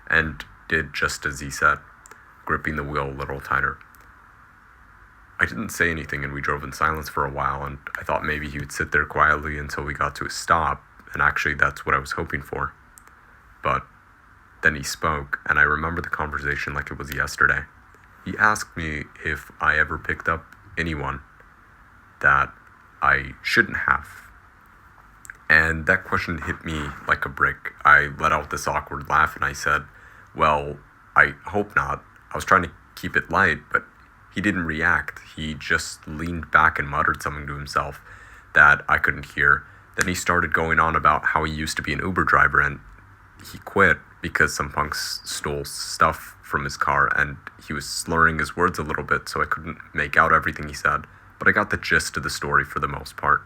and did just as he said, gripping the wheel a little tighter. I didn't say anything and we drove in silence for a while, and I thought maybe he would sit there quietly until we got to a stop, and actually that's what I was hoping for. But then he spoke, and I remember the conversation like it was yesterday. He asked me if I ever picked up anyone that I shouldn't have. And that question hit me like a brick. I let out this awkward laugh and I said, well, I hope not. I was trying to keep it light, but he didn't react. He just leaned back and muttered something to himself that I couldn't hear. Then he started going on about how he used to be an Uber driver and he quit because some punks stole stuff from his car, and he was slurring his words a little bit, so I couldn't make out everything he said, but I got the gist of the story for the most part.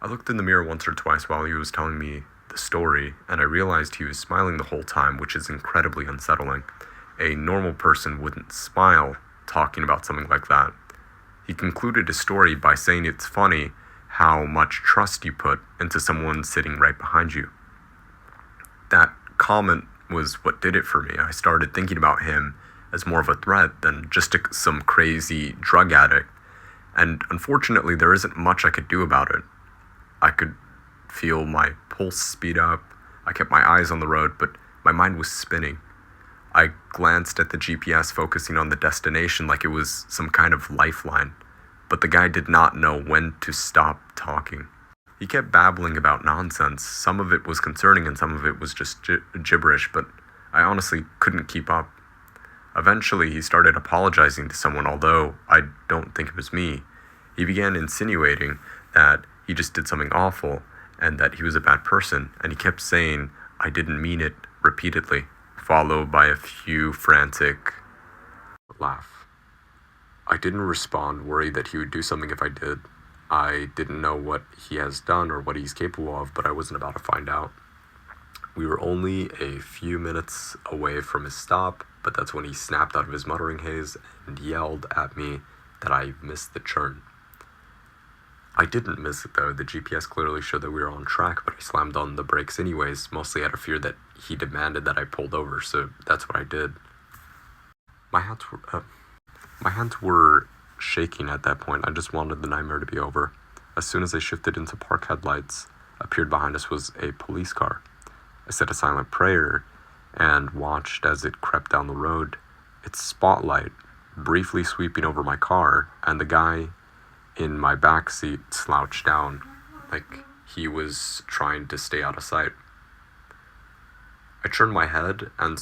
I looked in the mirror once or twice while he was telling me the story, and I realized he was smiling the whole time, which is incredibly unsettling. A normal person wouldn't smile talking about something like that. He concluded his story by saying it's funny how much trust you put into someone sitting right behind you. That comment was what did it for me. I started thinking about him as more of a threat than just some crazy drug addict. And unfortunately, there isn't much I could do about it. I could feel my pulse speed up. I kept my eyes on the road, but my mind was spinning. I glanced at the GPS, focusing on the destination like it was some kind of lifeline. But the guy did not know when to stop talking. He kept babbling about nonsense. Some of it was concerning and some of it was just gibberish, but I honestly couldn't keep up. Eventually, he started apologizing to someone, although I don't think it was me. He began insinuating that he just did something awful and that he was a bad person, and he kept saying, "I didn't mean it," repeatedly, followed by a few frantic laugh. I didn't respond, worried that he would do something if I did. I didn't know what he has done or what he's capable of, but I wasn't about to find out. We were only a few minutes away from his stop, but that's when he snapped out of his muttering haze and yelled at me that I missed the turn. I didn't miss it though. The GPS clearly showed that we were on track, but I slammed on the brakes anyways, mostly out of fear that he demanded that I pulled over, so that's what I did. My hands were shaking at that point. I just wanted the nightmare to be over. As soon as I shifted into park headlights, appeared behind us was a police car. I said a silent prayer and watched as it crept down the road, its spotlight briefly sweeping over my car, and the guy in my back seat slouched down like he was trying to stay out of sight. I turned my head and